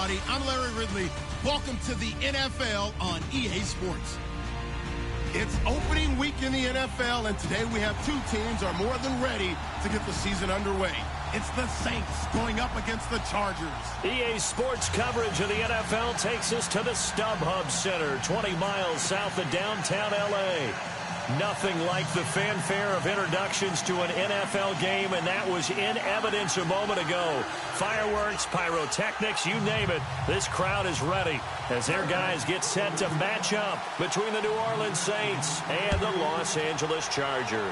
everybody. I'm Larry Ridley. Welcome to the NFL on EA Sports. It's opening week in the NFL, and today we have two teams are more than ready to get the season underway. It's the Saints going up against the Chargers. EA Sports coverage of the NFL takes us to the StubHub Center, 20 miles south of downtown L.A. Nothing like the fanfare of introductions to an NFL game, and that was in evidence a moment ago. Fireworks, pyrotechnics, you name it. This crowd is ready as their guys get set to match up between the New Orleans Saints and the Los Angeles Chargers.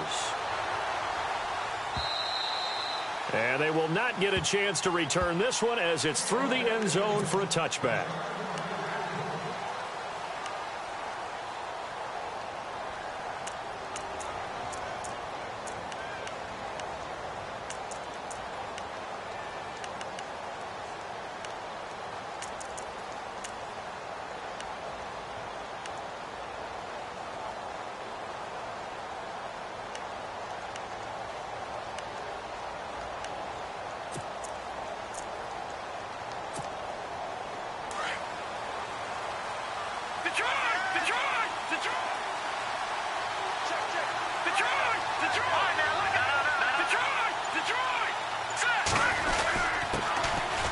And they will not get a chance to return this one as it's through the end zone for a touchback.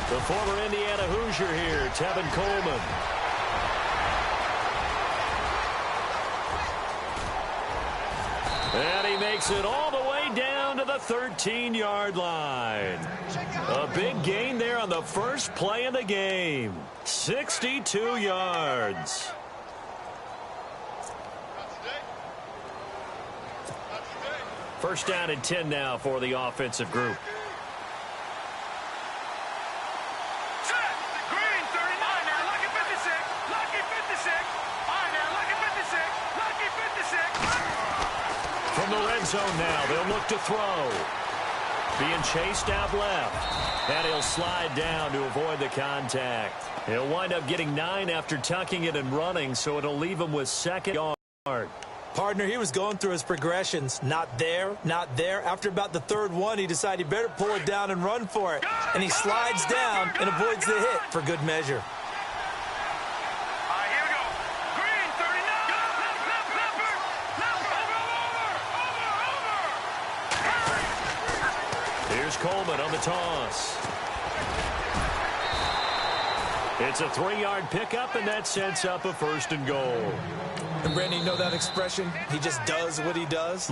The former Indiana Hoosier here, Tevin Coleman. And he makes it all the way down to the 13-yard line. A big gain there on the first play of the game. 62 yards. First down and 10 now for the offensive group. From the red zone now, they'll look to throw. Being chased out left. And he'll slide down to avoid the contact. He'll wind up getting 9 after tucking it and running, so it'll leave him with second yard. Partner, he was going through his progressions. Not there, not there. After about the third one, he decided he better pull it down and run for it. And he slides down and avoids the hit for good measure. Here's Coleman on the toss. It's a 3-yard pickup, and that sets up a 1st and goal. And, Randy, you know that expression? He just does what he does?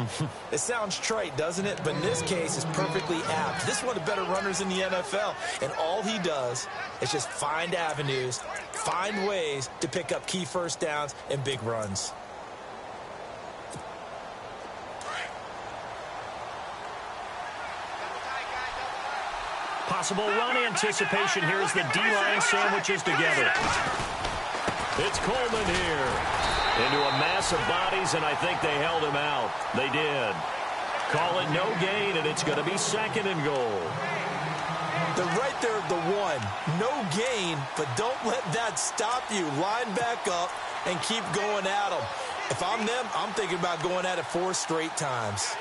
It sounds trite, doesn't it? But in this case, it's perfectly apt. This is one of the better runners in the NFL. And all he does is just find avenues, find ways to pick up key first downs and big runs. Possible run anticipation here as the D-line sandwiches together. It's Coleman here. Into a mass of bodies, and I think they held him out. They did. Call it no gain, and it's going to be 2nd and goal. They're right there at the 1. No gain, but don't let that stop you. Line back up and keep going at them. If I'm them, I'm thinking about going at it 4 straight times.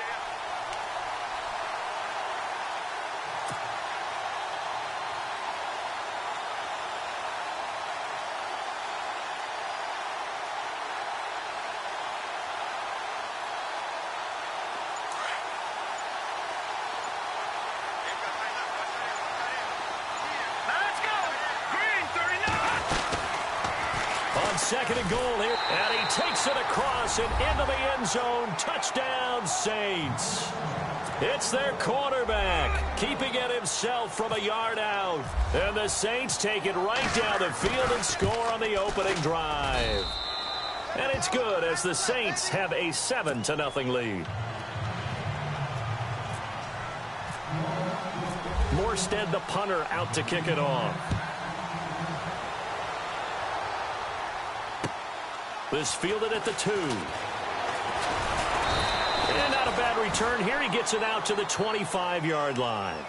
On 2nd and goal here, and he takes it across and into the end zone. Touchdown, Saints. It's their quarterback, keeping it himself from a yard out. And the Saints take it right down the field and score on the opening drive. And it's good as the Saints have a 7-0 lead. Morstead, the punter, out to kick it off. This fielded at the 2. And not a bad return here. He gets it out to the 25-yard line.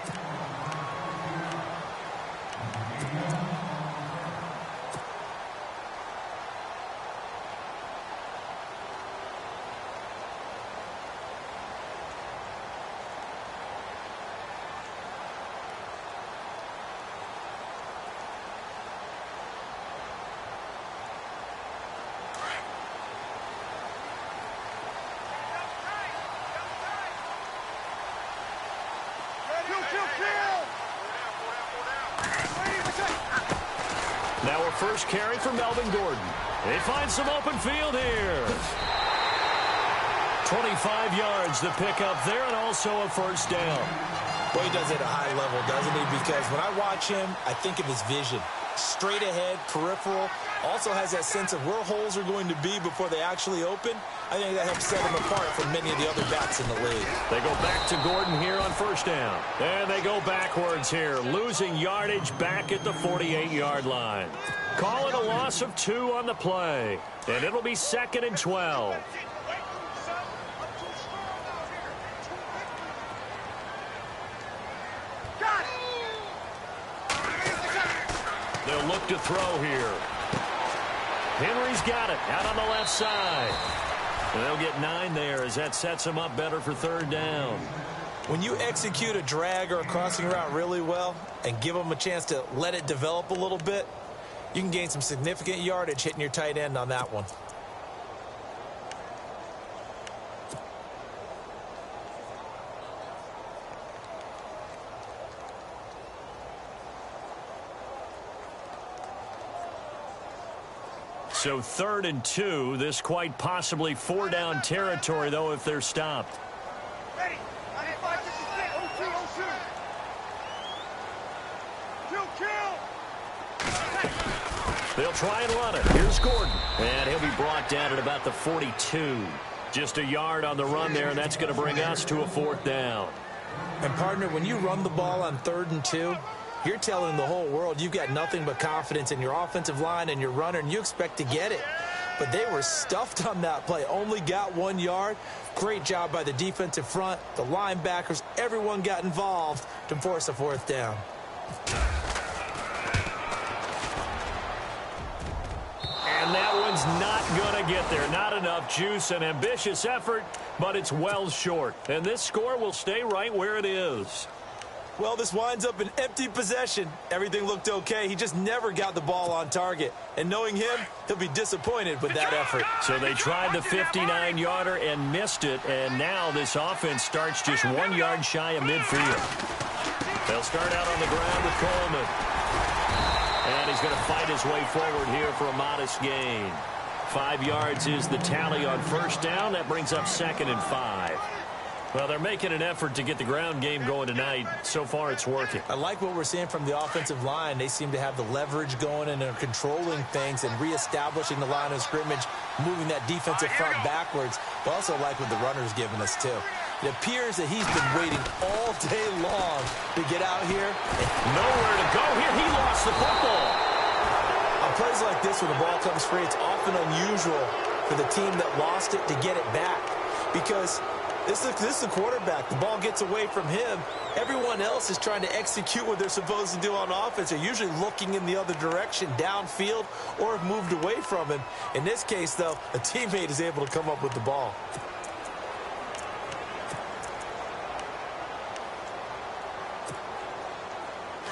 Now a first carry for Melvin Gordon. They find some open field here. 25 yards to pick up there, and also a first down. Well, he does it at a high level, doesn't he? Because when I watch him, I think of his vision. Straight ahead, peripheral. Also has that sense of where holes are going to be before they actually open. I think that helps set him apart from many of the other backs in the league. They go back to Gordon here on first down. And they go backwards here, losing yardage back at the 48-yard line. Call it a loss of 2 on the play. And it'll be 2nd and 12. They'll look to throw here. Henry's got it out on the left side. And they'll get 9 there as that sets them up better for 3rd down. When you execute a drag or a crossing route really well and give them a chance to let it develop a little bit, you can gain some significant yardage hitting your tight end on that one. So 3rd and 2. This quite possibly 4-down territory, though, if they're stopped. Ready. 95, 56. They'll try and run it. Here's Gordon. And he'll be brought down at about the 42. Just a yard on the run there, and that's going to bring us to a 4th down. And, partner, when you run the ball on 3rd and 2, you're telling the whole world you've got nothing but confidence in your offensive line and your runner, and you expect to get it. But they were stuffed on that play. Only got 1 yard. Great job by the defensive front, the linebackers. Everyone got involved to force a 4th down. And that one's not going to get there. Not enough juice. An ambitious effort, but it's well short. And this score will stay right where it is. Well, this winds up an empty possession. Everything looked okay. He just never got the ball on target. And knowing him, he'll be disappointed with that effort. So they tried the 59-yarder and missed it. And now this offense starts just 1 yard shy of midfield. They'll start out on the ground with Coleman. And he's going to fight his way forward here for a modest gain. 5 yards is the tally on first down. That brings up 2nd and 5. Well, they're making an effort to get the ground game going tonight. So far, it's working. I like what we're seeing from the offensive line. They seem to have the leverage going and are controlling things and reestablishing the line of scrimmage, moving that defensive front backwards. But also like what the runner's giving us, too. It appears that he's been waiting all day long to get out here. Nowhere to go here. He lost the football. On plays like this, when the ball comes free, it's often unusual for the team that lost it to get it back. Because this is the quarterback. The ball gets away from him. Everyone else is trying to execute what they're supposed to do on offense. They're usually looking in the other direction, downfield, or have moved away from him. In this case, though, a teammate is able to come up with the ball.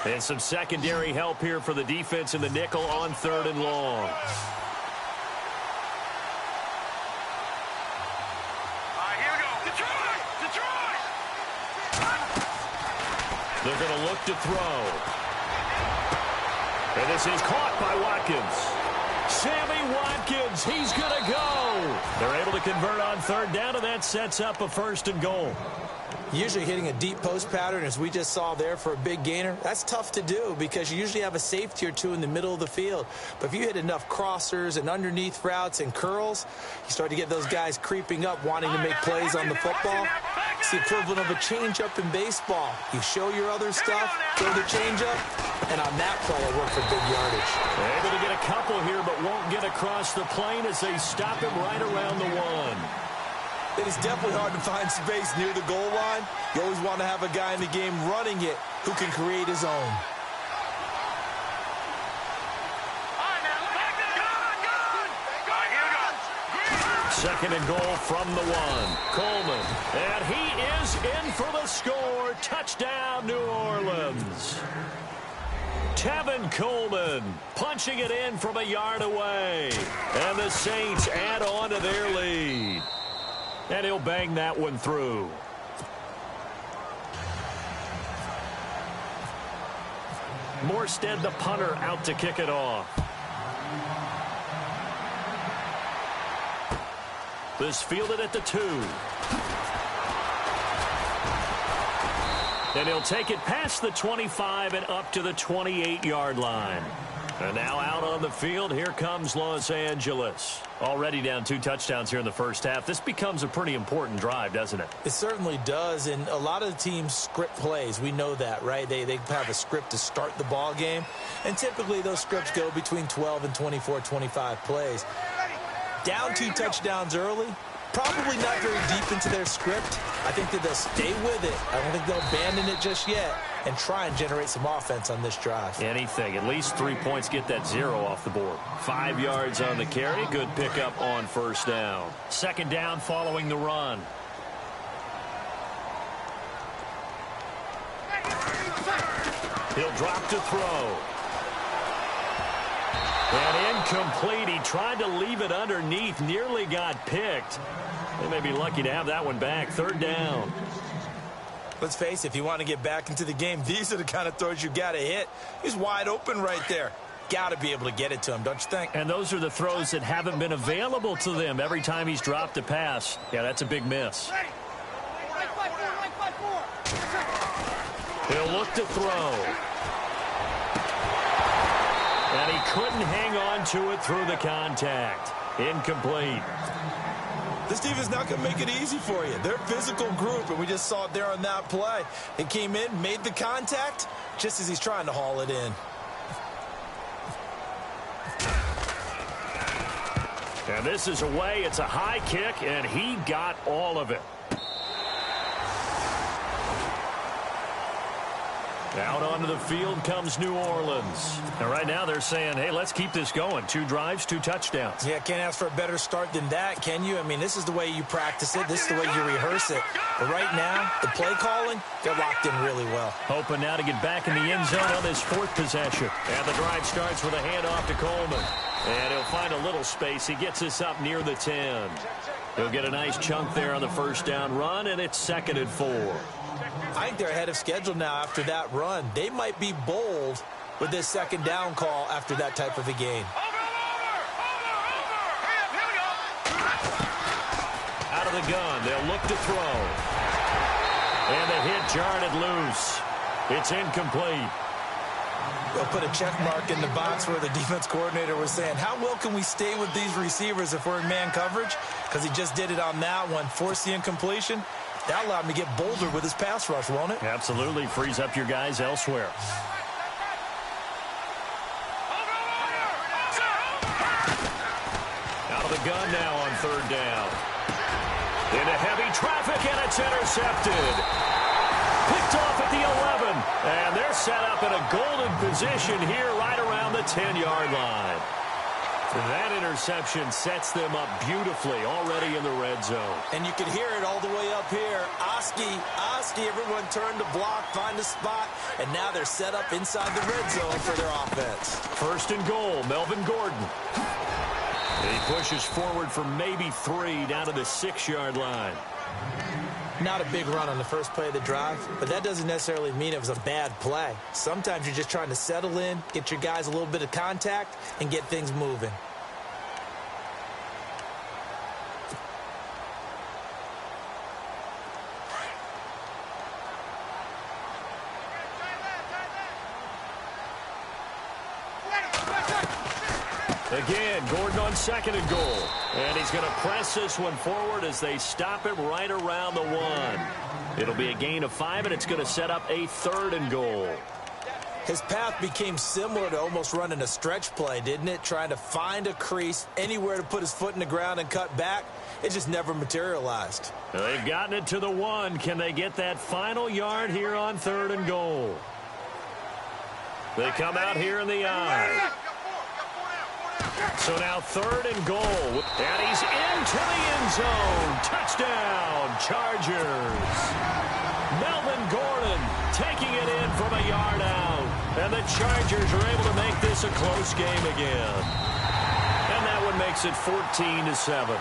And some secondary help here for the defense in the nickel on 3rd and long. They're going to look to throw. And this is caught by Watkins. Sammy Watkins, he's going to go. They're able to convert on 3rd down, and that sets up a 1st and goal. Usually hitting a deep post pattern, as we just saw there for a big gainer, that's tough to do because you usually have a safety or two in the middle of the field. But if you hit enough crossers and underneath routes and curls, you start to get those guys creeping up, wanting to make plays on the football. It's the equivalent of a changeup in baseball. You show your other stuff, throw the changeup, and on that play, it worked for big yardage. Able to get a couple here, but won't get across the plane as they stop him right around the 1. It is definitely hard to find space near the goal line. You always want to have a guy in the game running it who can create his own. Second and goal from the 1. Coleman. And he is in for the score. Touchdown, New Orleans. Tevin Coleman punching it in from a yard away. And the Saints add on to their lead. And he'll bang that one through. Morstead, the punter, out to kick it off. This fielded at the 2. And he'll take it past the 25 and up to the 28-yard line. And now out on the field, here comes Los Angeles. Already down 2 touchdowns here in the first half. This becomes a pretty important drive, doesn't it? It certainly does, and a lot of the teams script plays. We know that, right? They have a script to start the ball game, and typically those scripts go between 12 and 24, 25 plays. Down 2 touchdowns early, probably not very deep into their script. I think that they'll stay with it. I don't think they'll abandon it just yet and try and generate some offense on this drive. Anything. At least 3 points, get that 0 off the board. 5 yards on the carry. Good pickup on first down. Second down following the run. He'll drop to throw. And incomplete. He tried to leave it underneath. Nearly got picked. They may be lucky to have that one back. Third down. Let's face it, if you want to get back into the game, these are the kind of throws you got to hit. He's wide open right there. Got to be able to get it to him, don't you think? And those are the throws that haven't been available to them every time he's dropped a pass. Yeah, that's a big miss. He'll look to throw. And he couldn't hang on to it through the contact. Incomplete. This team is not going to make it easy for you. They're a physical group, and we just saw it there on that play. He came in, made the contact, just as he's trying to haul it in. And this is away. It's a high kick, and he got all of it. Out onto the field comes New Orleans. And right now they're saying, hey, let's keep this going. 2 drives, 2 touchdowns. Yeah, can't ask for a better start than that, can you? I mean, this is the way you practice it. This is the way you rehearse it. But right now, the play calling, they're locked in really well. Hoping now to get back in the end zone on this 4th possession. And the drive starts with a handoff to Coleman. And he'll find a little space. He gets us up near the 10. He'll get a nice chunk there on the first down run, and it's 2nd and 4. I think they're ahead of schedule now after that run. They might be bold with this second down call after that type of a gain. Out of the gun, they'll look to throw. And the hit jarred it loose. It's incomplete. They'll put a check mark in the box where the defense coordinator was saying, how well can we stay with these receivers if we're in man coverage? Because he just did it on that one, forced the incompletion. That allowed him to get bolder with his pass rush, won't it? Absolutely. Frees up your guys elsewhere. Out of the gun now on 3rd down. Into heavy traffic, and it's intercepted. Picked off at the 11. And they're set up in a golden position here right around the 10-yard line. That interception sets them up beautifully already in the red zone. And you can hear it all the way up here. Oski, everyone turned to block, find a spot, and now they're set up inside the red zone for their offense. 1st and goal, Melvin Gordon. He pushes forward for maybe 3 down to the 6-yard line. Not a big run on the first play of the drive, but that doesn't necessarily mean it was a bad play. Sometimes you're just trying to settle in, get your guys a little bit of contact, and get things moving. Again, Gordon on 2nd and goal. And he's going to press this one forward as they stop him right around the 1. It'll be a gain of 5, and it's going to set up a 3rd and goal. His path became similar to almost running a stretch play, didn't it? Trying to find a crease, anywhere to put his foot in the ground and cut back. It just never materialized. They've gotten it to the 1. Can they get that final yard here on 3rd and goal? They come out here in the eye. So now 3rd and goal. And he's into the end zone. Touchdown, Chargers. Melvin Gordon taking it in from a yard out. And the Chargers are able to make this a close game again. And that one makes it 14-7.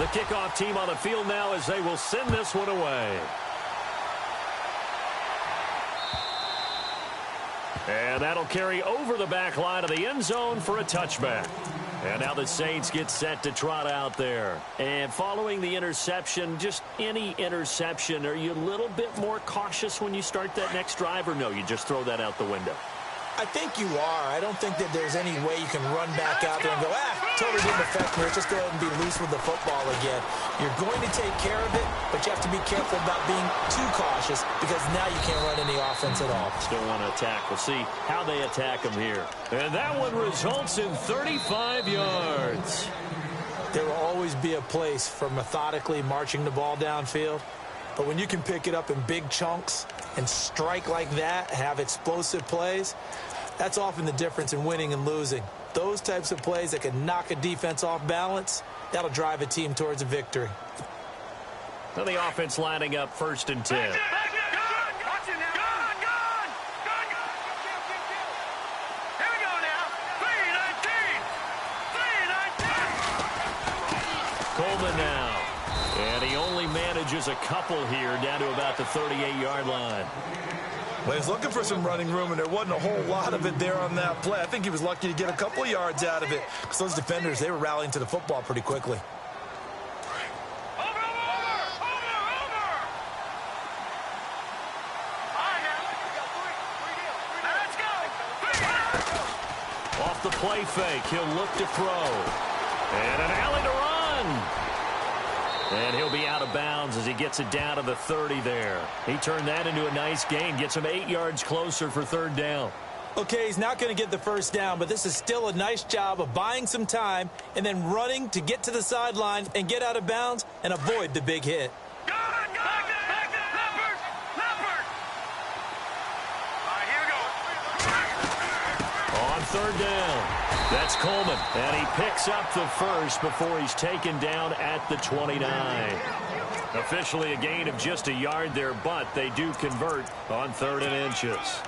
The kickoff team on the field now as they will send this one away. And that'll carry over the back line of the end zone for a touchback. And now the Saints get set to trot out there. And following the interception, just any interception, are you a little bit more cautious when you start that next drive, or no, you just throw that out the window? I think you are. I don't think that there's any way you can run back out there and go, totally didn't affect me. Let's just go ahead and be loose with the football again. You're going to take care of it, but you have to be careful about being too cautious because now you can't run any offense at all. Still want to attack. We'll see how they attack them here. And that one results in 35 yards. There will always be a place for methodically marching the ball downfield, but when you can pick it up in big chunks and strike like that, have explosive plays, that's often the difference in winning and losing. Those types of plays that can knock a defense off balance, that'll drive a team towards a victory. Now the offense lining up 1st and 10. Coleman now. And he only manages a couple here down to about the 38-yard line. Well, he's looking for some running room, and there wasn't a whole lot of it there on that play. I think he was lucky to get a couple of yards out of it because those defenders, they were rallying to the football pretty quickly. Off the play fake, he'll look to throw. And an alley to run. And he'll be out of bounds as he gets it down to the 30 there. He turned that into a nice gain, gets him 8 yards closer for 3rd down. Okay, he's not going to get the 1st down, but this is still a nice job of buying some time and then running to get to the sideline and get out of bounds and avoid the big hit. On 3rd down. That's Coleman, and he picks up the 1st before he's taken down at the 29. Officially a gain of just a yard there, but they do convert on 3rd and inches.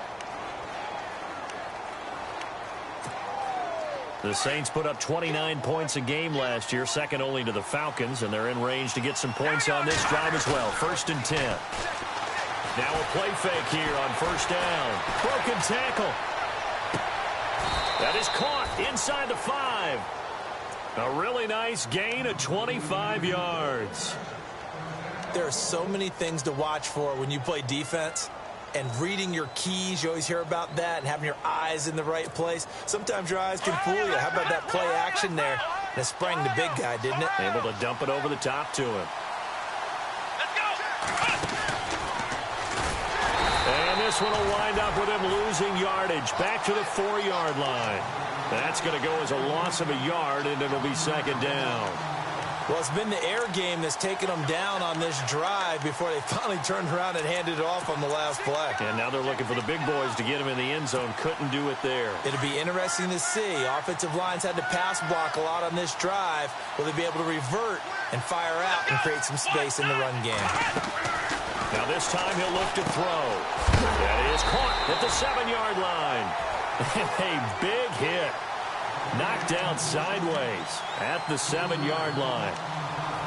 The Saints put up 29 points a game last year, second only to the Falcons, and they're in range to get some points on this drive as well. 1st and 10. Now a play fake here on 1st down. Broken tackle. That is caught inside the 5. A really nice gain of 25 yards. There are so many things to watch for when you play defense. And reading your keys, you always hear about that, and having your eyes in the right place. Sometimes your eyes can fool you. How about that play action there? And it sprang the big guy, didn't it? Able to dump it over the top to him. And this one will wind up with him losing yardage back to the 4-yard line. That's going to go as a loss of a yard, and it'll be 2nd down. Well, it's been the air game that's taken them down on this drive before they finally turned around and handed it off on the last play. And now they're looking for the big boys to get him in the end zone. Couldn't do it there. It'll be interesting to see. Offensive lines had to pass block a lot on this drive. Will they be able to revert and fire out and create some space in the run game? Now this time he'll look to throw. That is caught at the 7-yard line. A big hit. Knocked down sideways at the 7-yard line.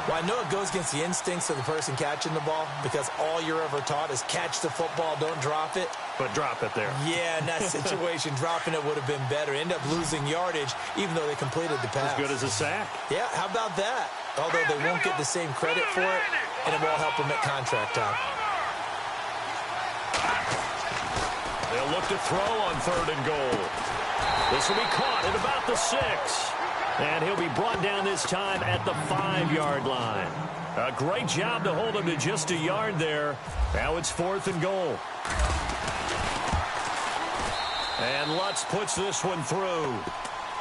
Well, I know it goes against the instincts of the person catching the ball because all you're ever taught is catch the football, don't drop it. But drop it there. Yeah, in that situation, dropping it would have been better. End up losing yardage even though they completed the pass. As good as a sack. Yeah, how about that? Although they won't get the same credit for it, and it won't help them at contract time. They'll look to throw on 3rd and goal. This will be caught at about the 6. And he'll be brought down this time at the 5-yard line. A great job to hold him to just a yard there. Now it's 4th and goal. And Lutz puts this one through.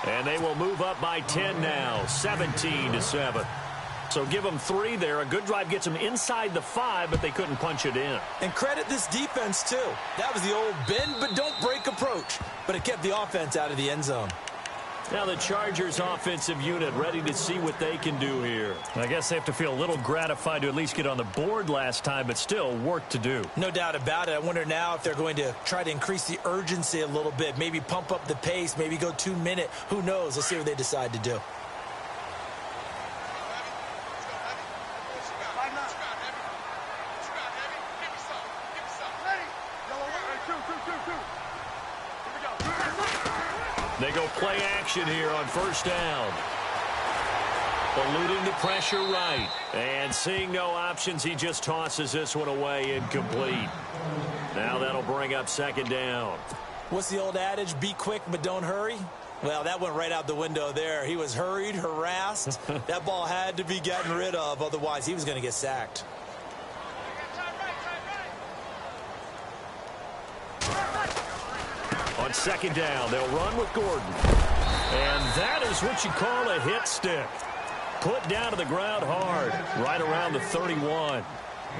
And they will move up by 10 now, 17-7. So give them 3 there. A good drive gets them inside the 5, but they couldn't punch it in. And credit this defense, too. That was the old bend but don't break approach. But it kept the offense out of the end zone. Now the Chargers offensive unit ready to see what they can do here. I guess they have to feel a little gratified to at least get on the board last time, but still work to do. No doubt about it. I wonder now if they're going to try to increase the urgency a little bit, maybe pump up the pace, maybe go 2-minute. Who knows? Let's see what they decide to do. They go play action here on first down. Eluding the pressure right. And seeing no options, he just tosses this one away, incomplete. Now that'll bring up second down. What's the old adage? Be quick, but don't hurry. Well, that went right out the window there. He was hurried, harassed. That ball had to be gotten rid of, otherwise he was going to get sacked. On second down, they'll run with Gordon. And that is what you call a hit stick. Put down to the ground hard, right around the 31.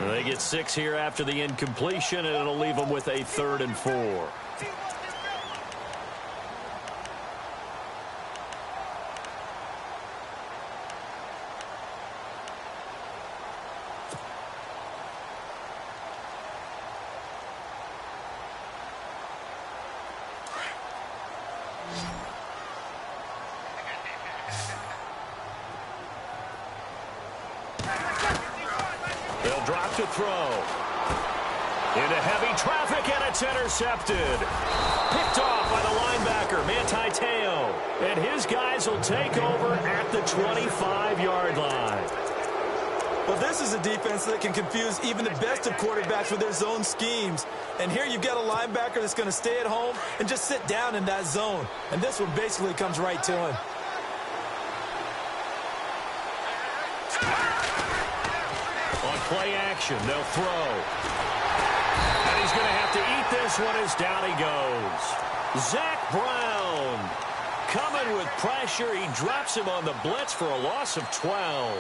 They get 6 here after the incompletion, and it'll leave them with a 3rd and 4. They'll drop to throw. Into heavy traffic, and it's intercepted. Picked off by the linebacker, Manti Te'o. And his guys will take over at the 25-yard line. Well, this is a defense that can confuse even the best of quarterbacks with their zone schemes. And here you've got a linebacker that's going to stay at home and just sit down in that zone. And this one basically comes right to him. Play action, they'll throw. And he's going to have to eat this one as down he goes. Zach Brown coming with pressure. He drops him on the blitz for a loss of 12.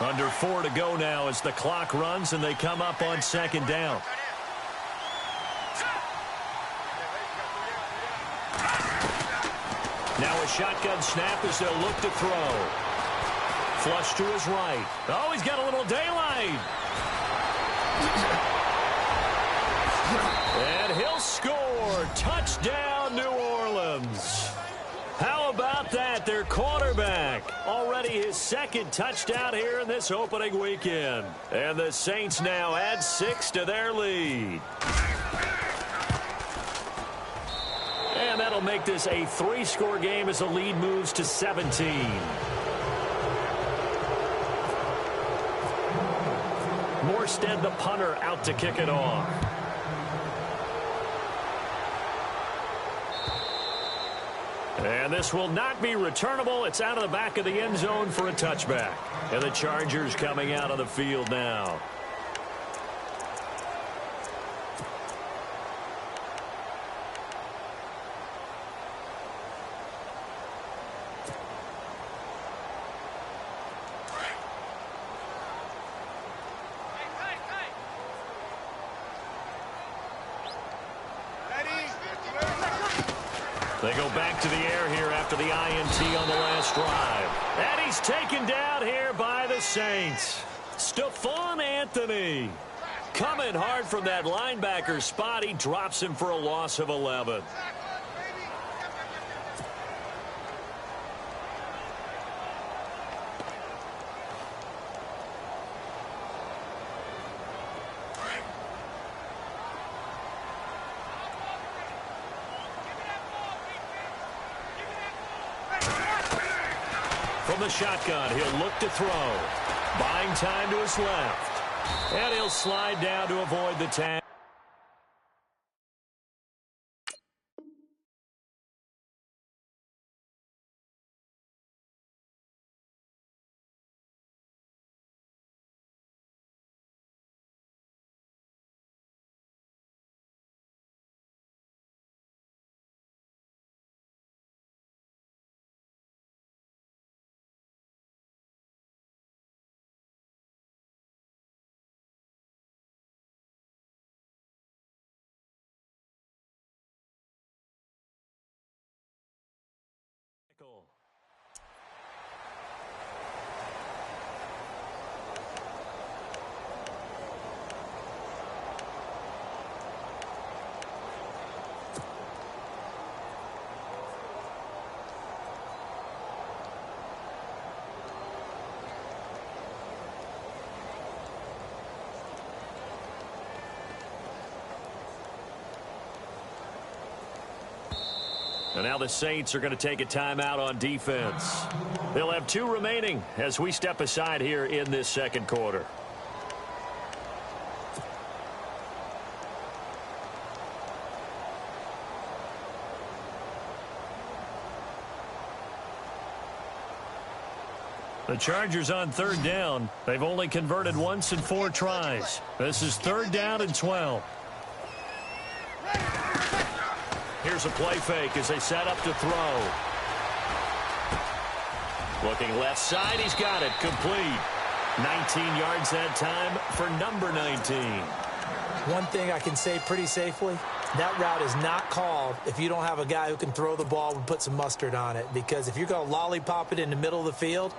Under 4 to go now as the clock runs and they come up on second down. Now a shotgun snap as they'll look to throw. Flush to his right. Oh, he's got a little daylight. And he'll score. Touchdown, New Orleans. How about that? Their quarterback. Already his 2nd touchdown here in this opening weekend. And the Saints now add 6 to their lead. And that'll make this a 3-score game as the lead moves to 17. Morstead, the punter, out to kick it off. And this will not be returnable. It's out of the back of the end zone for a touchback. And the Chargers coming out of the field now. They go back to the air here after the INT on the last drive. And he's taken down here by the Saints. Stephon Anthony coming hard from that linebacker spot. He drops him for a loss of 11. From the shotgun, he'll look to throw. Buying time to his left. And he'll slide down to avoid the tackle. And now the Saints are going to take a timeout on defense. They'll have 2 remaining as we step aside here in this second quarter. The Chargers on 3rd down. They've only converted once in 4 tries. This is 3rd down and 12. Here's a play fake as they set up to throw. Looking left side, he's got it. Complete. 19 yards that time for number 19. One thing I can say pretty safely, that route is not called if you don't have a guy who can throw the ball and put some mustard on it. Because if you're going to lollipop it in the middle of the field,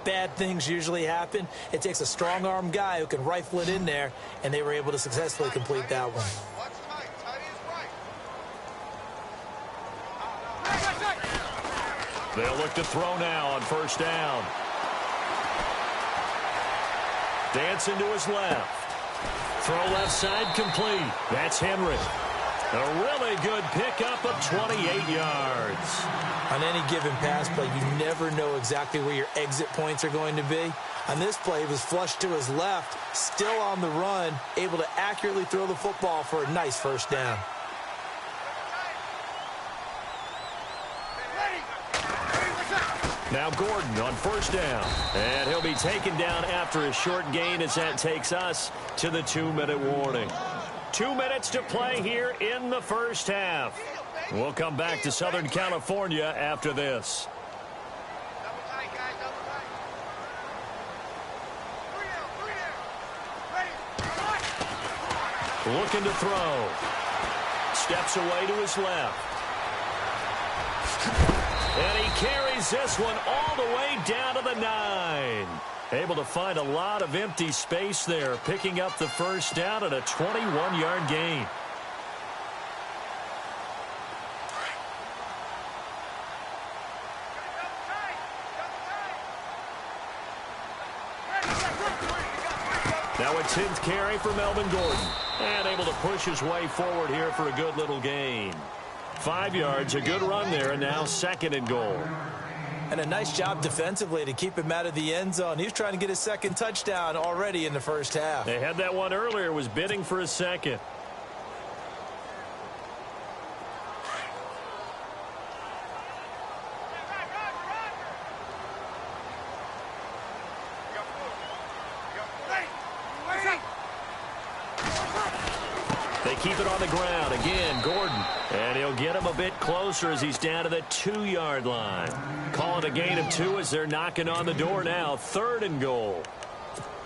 bad things usually happen. It takes a strong-arm guy who can rifle it in there, and they were able to successfully complete that one. They'll look to throw now on 1st down. Dancing to his left. Throw left side complete. That's Henry. A really good pickup of 28 yards. On any given pass play, you never know exactly where your exit points are going to be. On this play, he was flushed to his left, still on the run, able to accurately throw the football for a nice 1st down. Now Gordon on 1st down. And he'll be taken down after a short gain as that takes us to the 2-minute warning. 2 minutes to play here in the 1st half. We'll come back to Southern California after this. Looking to throw. Steps away to his left. And he carries this one all the way down to the 9. Able to find a lot of empty space there, picking up the 1st down at a 21-yard gain. Now a 10th carry for Melvin Gordon. And able to push his way forward here for a good little gain. 5 yards, a good run there, and now 2nd and goal. And a nice job defensively to keep him out of the end zone. He was trying to get his 2nd touchdown already in the 1st half. They had that one earlier, was bidding for a 2nd. They keep it on the ground. Again, Gordon. And he'll get him a bit closer as he's down to the 2-yard line. Calling a gain of 2 as they're knocking on the door now. 3rd and goal.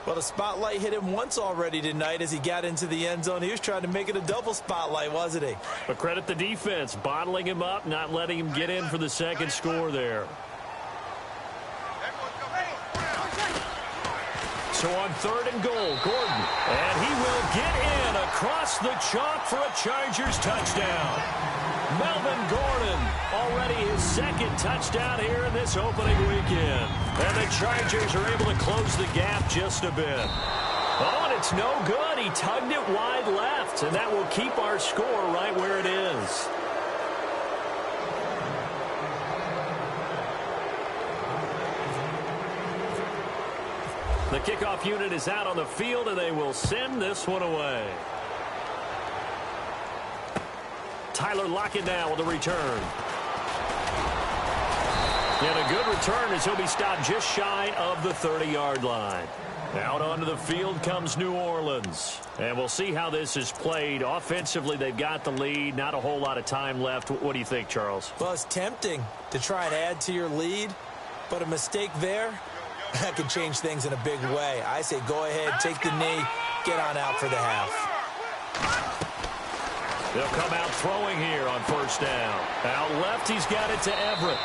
Well, the spotlight hit him once already tonight as he got into the end zone. He was trying to make it a double spotlight, wasn't he? But credit the defense, bottling him up, not letting him get in for the 2nd score there. So on 3rd and goal, Gordon. And he will get in across the chalk for a Chargers touchdown. Melvin Gordon, already his 2nd touchdown here in this opening weekend. And the Chargers are able to close the gap just a bit. Oh, and it's no good. He tugged it wide left, and that will keep our score right where it is. The kickoff unit is out on the field, and they will send this one away. Tyler Lockett now with a return. And a good return as he'll be stopped just shy of the 30-yard line. Out onto the field comes New Orleans. And we'll see how this is played. Offensively, they've got the lead. Not a whole lot of time left. What do you think, Charles? Well, it's tempting to try and add to your lead, but a mistake there, that can change things in a big way. I say go ahead, take the knee, get on out for the half. They'll come out throwing here on 1st down. Out left, he's got it to Everett.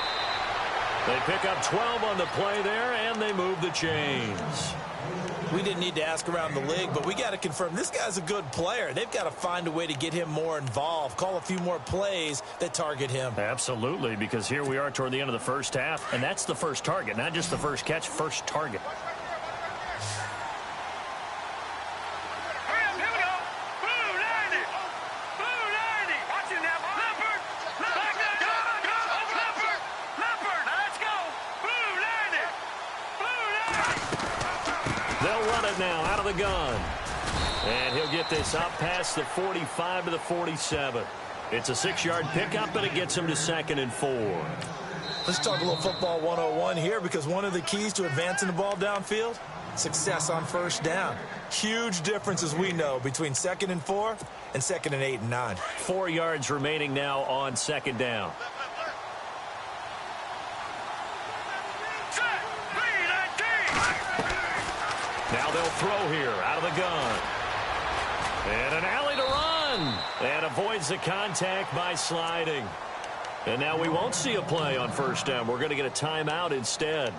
They pick up 12 on the play there, and they move the chains. We didn't need to ask around the league, but we got to confirm this guy's a good player. They've got to find a way to get him more involved, call a few more plays that target him. Absolutely, because here we are toward the end of the 1st half, and that's the first target, not just the first catch, first target. the gun. And he'll get this up past the 45 to the 47. It's a 6-yard pickup, and it gets him to 2nd and 4. Let's talk a little football 101 here, because one of the keys to advancing the ball downfield, success on first down. Huge difference, as we know, between 2nd and 4 and 2nd and 8 and 9. 4 yards remaining now on 2nd down. Now they'll throw here out of the gun. And an alley to run. And avoids the contact by sliding. And now we won't see a play on first down. We're going to get a timeout instead,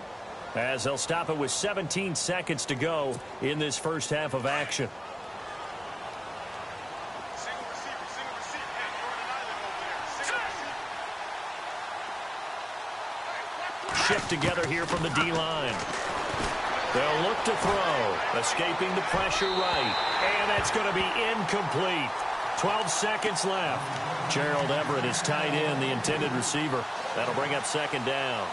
as they'll stop it with 17 seconds to go in this first half of action. Shift together here from the D-line. They'll look to throw. Escaping the pressure right. And that's going to be incomplete. 12 seconds left. Gerald Everett is tied in, the intended receiver. That'll bring up 2nd down.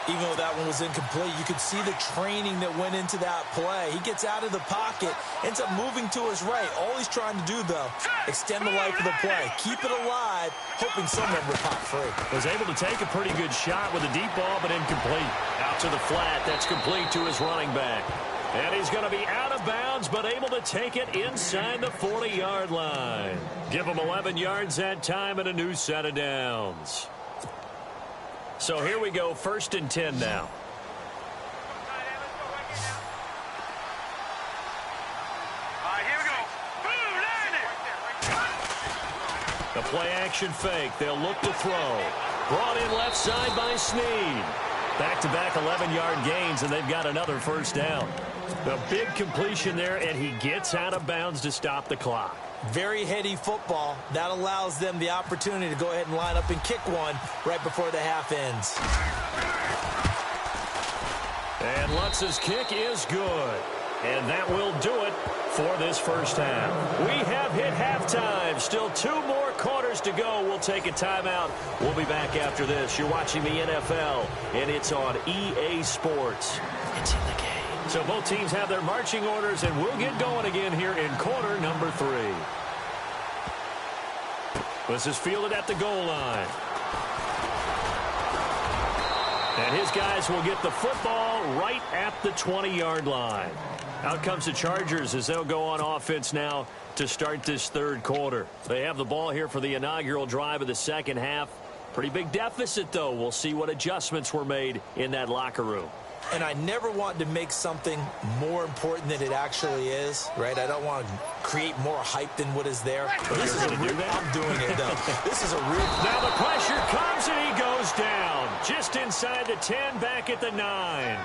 Even though that one was incomplete, you could see the training that went into that play. He gets out of the pocket, ends up moving to his right. All he's trying to do, though, extend the life of the play. Keep it alive, hoping someone would pop free. Was able to take a pretty good shot with a deep ball, but incomplete. Out to the flat. That's complete to his running back. And he's going to be out of bounds, but able to take it inside the 40-yard line. Give him 11 yards that time and a new set of downs. So here we go, 1st and 10 now. The play action fake. They'll look to throw. Brought in left side by Snead. Back-to-back 11-yard gains, and they've got another first down. A big completion there, and he gets out of bounds to stop the clock. Very heady football. That allows them the opportunity to go ahead and line up and kick one right before the half ends. And Lutz's kick is good. And that will do it for this first half. We have hit halftime. Still 2 more quarters to go. We'll take a timeout. We'll be back after this. You're watching the NFL, and it's on EA Sports. It's in the game. So both teams have their marching orders, and we'll get going again here in quarter number 3. This is fielded at the goal line. And his guys will get the football right at the 20-yard line. Out comes the Chargers as they'll go on offense now to start this 3rd quarter. They have the ball here for the inaugural drive of the 2nd half. Pretty big deficit, though. We'll see what adjustments were made in that locker room. And I never want to make something more important than it actually is, right? I don't want to create more hype than what is there. But this is a real, I'm doing it, though. This is a real... Now the pressure comes, and he goes down. Just inside the 10, back at the 9.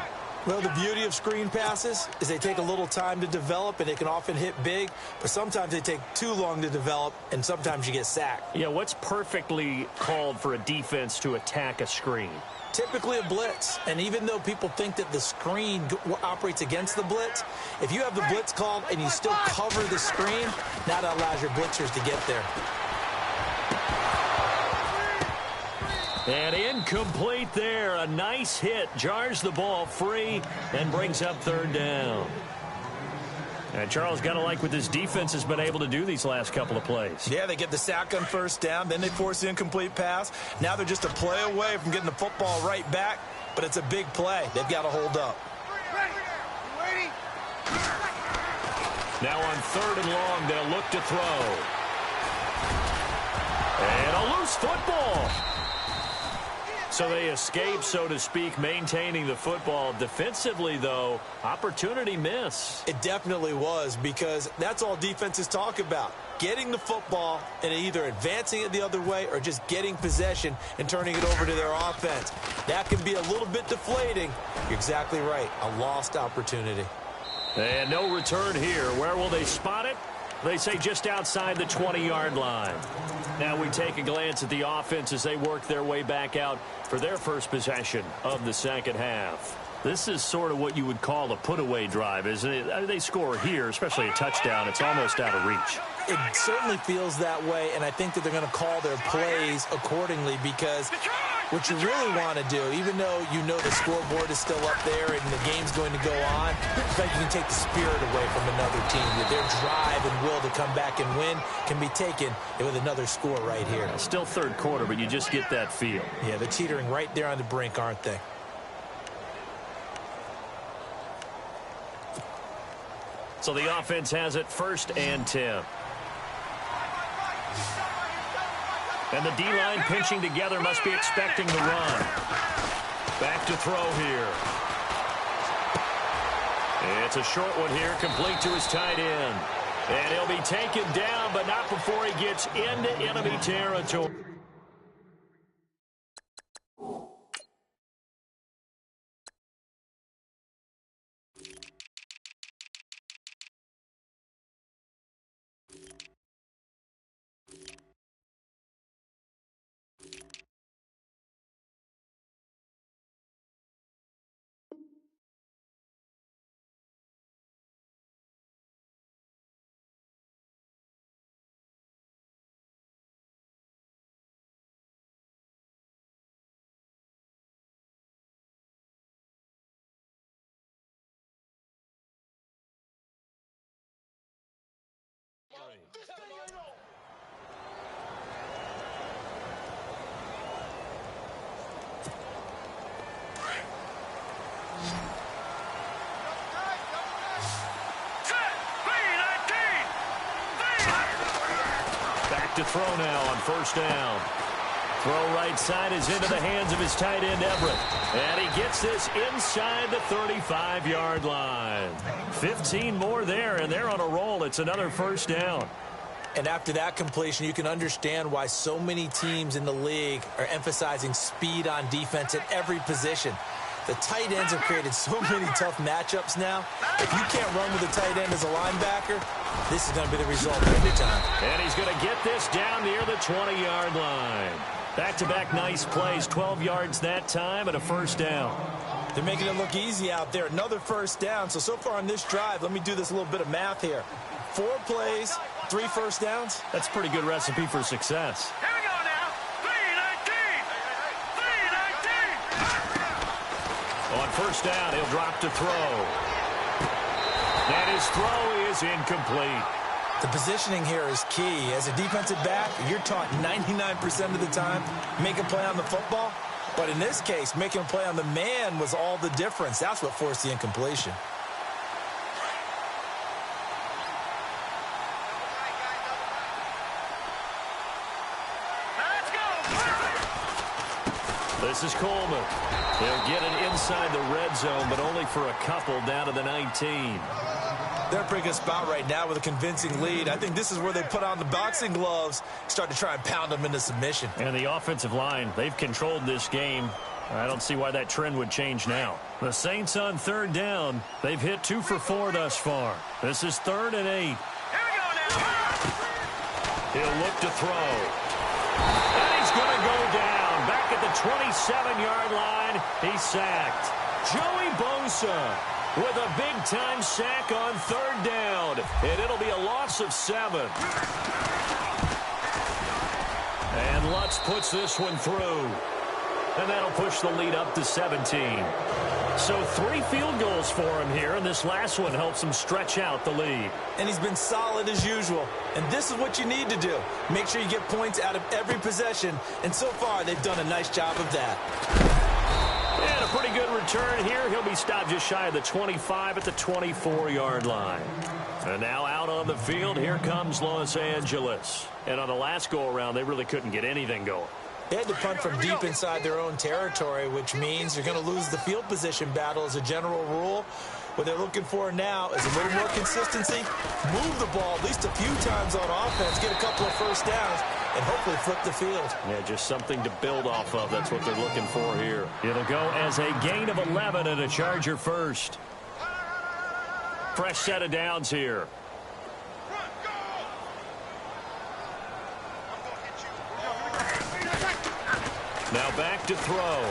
Well, the beauty of screen passes is they take a little time to develop, and they can often hit big, but sometimes they take too long to develop, and sometimes you get sacked. Yeah, what's perfectly called for a defense to attack a screen? Typically a blitz, and even though people think that the screen operates against the blitz, if you have the blitz called and you still cover the screen, that allows your blitzers to get there. And incomplete there. A nice hit. Jars the ball free and brings up 3rd down. And Charles, got to like what this defense has been able to do these last couple of plays. Yeah, they get the sack on first down, then they force the incomplete pass. Now they're just a play away from getting the football right back, but it's a big play. They've got to hold up. Now on 3rd and long, they'll look to throw. And a loose football. So they escape, so to speak, maintaining the football. Defensively, though, opportunity miss. It definitely was, because that's all defenses talk about. Getting the football and either advancing it the other way or just getting possession and turning it over to their offense. That can be a little bit deflating. You're exactly right. A lost opportunity. And no return here. Where will they spot it? They say just outside the 20-yard line. Now we take a glance at the offense as they work their way back out for their first possession of the 2nd half. This is sort of what you would call a put-away drive, isn't it? They score here, especially a touchdown. It's almost out of reach. It certainly feels that way, and I think that they're going to call their plays accordingly, because What you really want to do, even though you know the scoreboard is still up there and the game's going to go on, it's like you can take the spirit away from another team. Their drive and will to come back and win can be taken with another score right here. Still third quarter, but you just get that feel. Yeah, they're teetering right there on the brink, aren't they? So the offense has it 1st and 10. And the D-line pinching together must be expecting the run. Back to throw here. It's a short one here, complete to his tight end. And he'll be taken down, but not before he gets into enemy territory. Back to throw now on 1st down. Throw right side is into the hands of his tight end, Everett. And he gets this inside the 35-yard line. 15 more there, and they're on a roll. It's another 1st down. And after that completion, you can understand why so many teams in the league are emphasizing speed on defense at every position. The tight ends have created so many tough matchups now. If you can't run with a tight end as a linebacker, this is going to be the result every time. And he's going to get this down near the 20-yard line. Back-to-back nice plays, 12 yards that time and a 1st down. They're making it look easy out there. Another 1st down. So far on this drive, let me do this little bit of math here. 4 plays, 3 1st downs. That's a pretty good recipe for success. Here we go now. 3-19. On 1st down, he'll drop to throw. And his throw is incomplete. The positioning here is key. As a defensive back, you're taught 99% of the time, make a play on the football. But in this case, making a play on the man was all the difference. That's what forced the incompletion. This is Coleman. He'll get it inside the red zone, but only for a couple down to the 19. They're in a pretty good spot right now with a convincing lead. I think this is where they put on the boxing gloves, start to try and pound them into submission. And the offensive line, they've controlled this game. I don't see why that trend would change now. The Saints on 3rd down. They've hit 2 for 4 thus far. This is 3rd and 8. Here we go now. He'll look to throw. And he's going to go down. Back at the 27-yard line, he's sacked. Joey Bosa with a big-time sack on 3rd down. And it'll be a loss of 7. And Lutz puts this one through. And that'll push the lead up to 17. So 3 field goals for him here, and this last one helps him stretch out the lead. And he's been solid as usual. And this is what you need to do. Make sure you get points out of every possession. And so far, they've done a nice job of that. And a pretty good return here. He'll be stopped just shy of the 25 at the 24-yard line. And now out on the field, here comes Los Angeles. And on the last go-around, they really couldn't get anything going. They had to punt from deep inside their own territory, which means you're going to lose the field position battle as a general rule. What they're looking for now is a little more consistency, move the ball at least a few times on offense, get a couple of 1st downs, and hopefully flip the field. Yeah, just something to build off of. That's what they're looking for here. It'll go as a gain of 11 and a Charger first. Fresh set of downs here. Now back to throw.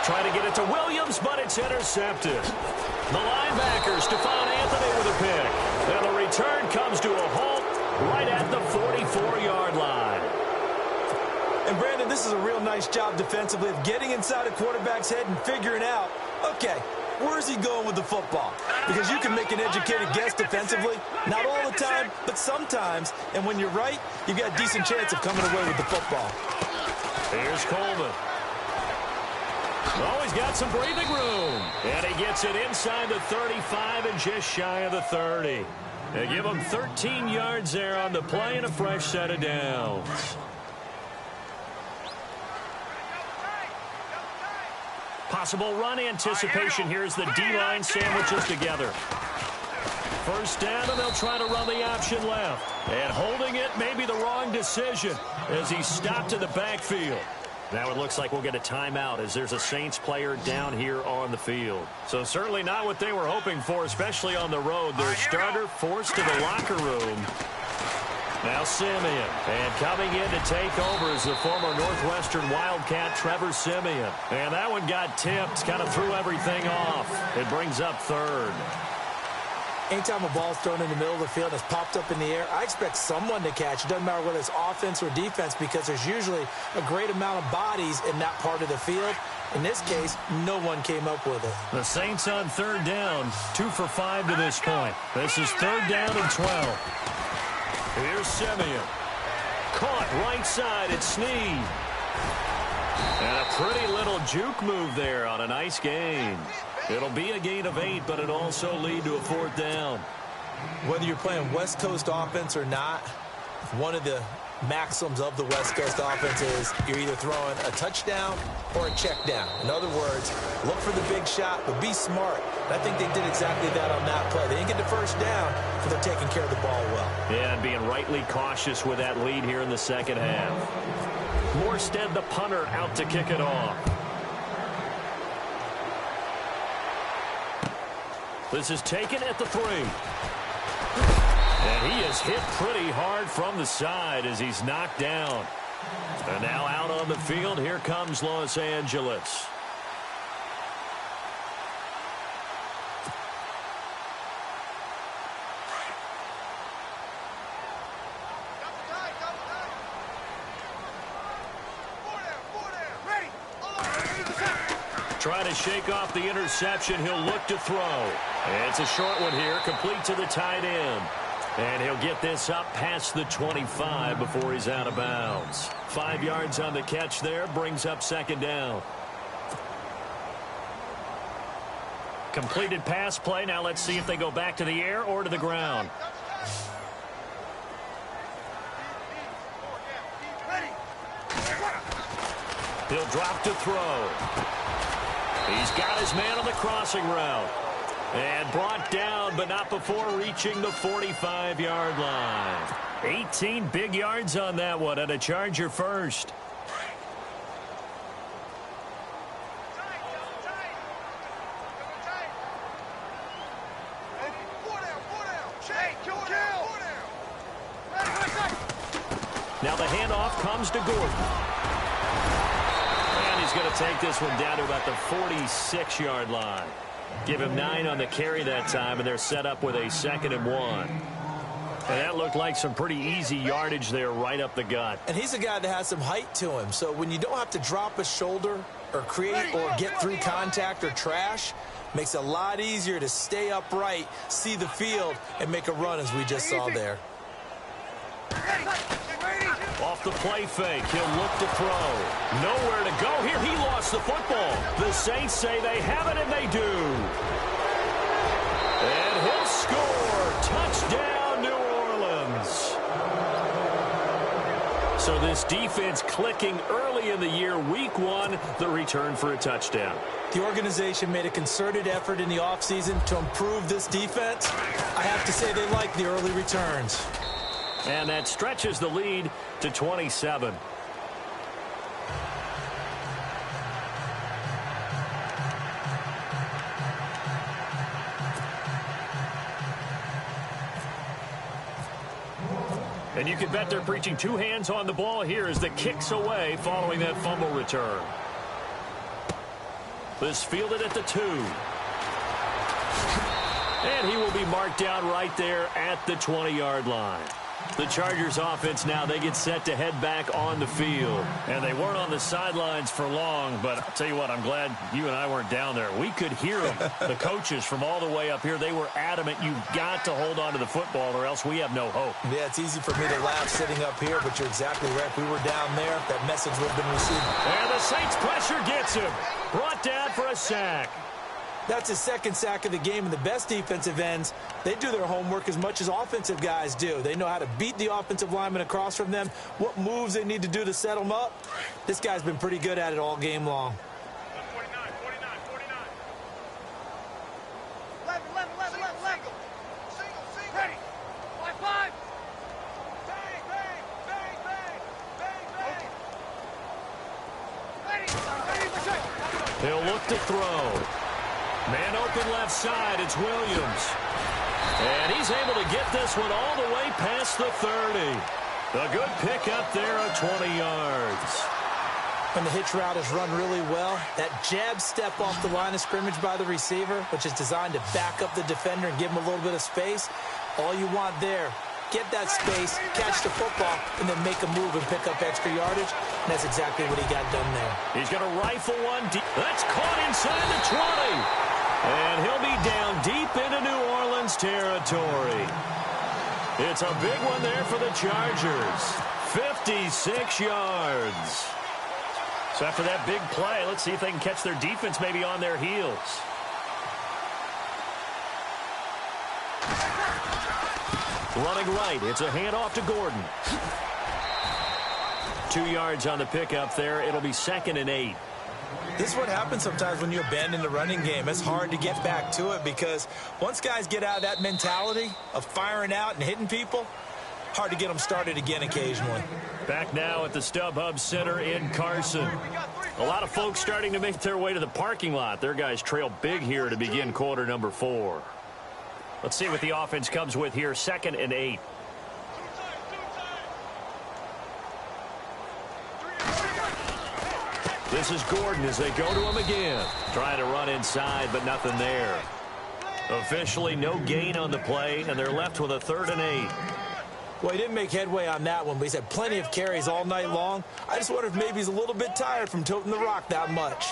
Trying to get it to Williams, but it's intercepted. The linebacker, Stephon Anthony with a pick. And the return comes to a halt right at the 44-yard line. And, Brandon, this is a real nice job defensively of getting inside a quarterback's head and figuring out, okay, where is he going with the football? Because you can make an educated guess defensively, not all the time, but sometimes. And when you're right, you've got a decent chance of coming away with the football. Here's Coleman. Oh, he's got some breathing room. And he gets it inside the 35 and just shy of the 30. They give him 13 yards there on the play and a fresh set of downs. Possible run anticipation here as the D-line sandwiches together. First down, and they'll try to run the option left. And holding it may be the wrong decision as he stopped in the backfield. Now it looks like we'll get a timeout as there's a Saints player down here on the field. So certainly not what they were hoping for, especially on the road. Their starter forced to the locker room. Now Simeon, and coming in to take over is the former Northwestern Wildcat, Trevor Simeon. And that one got tipped, kind of threw everything off. It brings up third. Anytime a ball's thrown in the middle of the field and it's popped up in the air, I expect someone to catch. It doesn't matter whether it's offense or defense because there's usually a great amount of bodies in that part of the field. In this case, no one came up with it. The Saints on third down, 2 for 5 to this point. This is third down and 12. Here's Simeon. Caught right side at Snead. And a pretty little juke move there on a nice gain. It'll be a gain of 8, but it also lead to a fourth down. Whether you're playing West Coast offense or not, one of the maxims of the West Coast offense is you're either throwing a touchdown or a check down. In other words, look for the big shot, but be smart. And I think they did exactly that on that play. They didn't get the first down, but they're taking care of the ball well. Yeah, and being rightly cautious with that lead here in the second half. Morstead, the punter, out to kick it off. This is taken at the 3. And he is hit pretty hard from the side as he's knocked down. And now out on the field, here comes Los Angeles. Trying to shake off the interception. He'll look to throw. And it's a short one here, complete to the tight end. And he'll get this up past the 25 before he's out of bounds. 5 yards on the catch there, brings up second down. Completed pass play. Now let's see if they go back to the air or to the ground. He'll drop to throw. He's got his man on the crossing route. And brought down, but not before reaching the 45-yard line. 18 big yards on that one, and a Charger first. Now the handoff comes to Gordon. And he's going to take this one down to about the 46-yard line. Give him 9 on the carry that time, and they're set up with a 2nd and 1. And that looked like some pretty easy yardage there right up the gut. And he's a guy that has some height to him, so when you don't have to drop a shoulder or create or get through contact or trash, makes it a lot easier to stay upright, see the field, and make a run as we just saw there. Off the play fake, he'll look to throw. Nowhere to go here. He lost the football. The Saints say they have it, and they do. And he'll score. Touchdown, New Orleans. So this defense clicking early in the year. Week 1, the return for a touchdown. The organization made a concerted effort in the offseason to improve this defense. I have to say they like the early returns. And that stretches the lead to 27. And you can bet they're preaching 2 hands on the ball here as the kicks away following that fumble return. This fielded at the 2. And he will be marked down right there at the 20-yard line. The Chargers offense now, they get set to head back on the field. And they weren't on the sidelines for long, but I'll tell you what, I'm glad you and I weren't down there. We could hear them. The coaches from all the way up here, they were adamant, you've got to hold on to the football or else we have no hope. Yeah, it's easy for me to laugh sitting up here, but you're exactly right. If we were down there, that message would have been received. And the Saints pressure gets him. Brought down for a sack. That's his second sack of the game, and the best defensive ends, they do their homework as much as offensive guys do. They know how to beat the offensive lineman across from them, what moves they need to do to set them up. This guy's been pretty good at it all game long. 11. Ready. 5. Bang, bang, bang, bang, bang, bang. Ready. He'll look to throw. Man open left side, it's Williams. And he's able to get this one all the way past the 30. A good pickup there of 20 yards. When the hitch route is run really well, that jab step off the line of scrimmage by the receiver, which is designed to back up the defender and give him a little bit of space, all you want there, get that space, catch the football, and then make a move and pick up extra yardage. And that's exactly what he got done there. He's going to rifle one deep. That's caught inside the 20. And he'll be down deep into New Orleans territory. It's a big one there for the Chargers. 56 yards. So after that big play, let's see if they can catch their defense maybe on their heels. Running right, it's a handoff to Gordon. 2 yards on the pickup there. It'll be 2nd and 8. This is what happens sometimes when you abandon the running game. It's hard to get back to it because once guys get out of that mentality of firing out and hitting people, hard to get them started again occasionally. Back now at the StubHub Center in Carson. A lot of folks starting to make their way to the parking lot. Their guys trail big here to begin quarter number 4. Let's see what the offense comes with here. 2nd and 8. This is Gordon as they go to him again. Trying to run inside, but nothing there. Officially no gain on the play, and they're left with a 3rd and 8. Well, he didn't make headway on that one, but he's had plenty of carries all night long. I just wonder if maybe he's a little bit tired from toting the rock that much.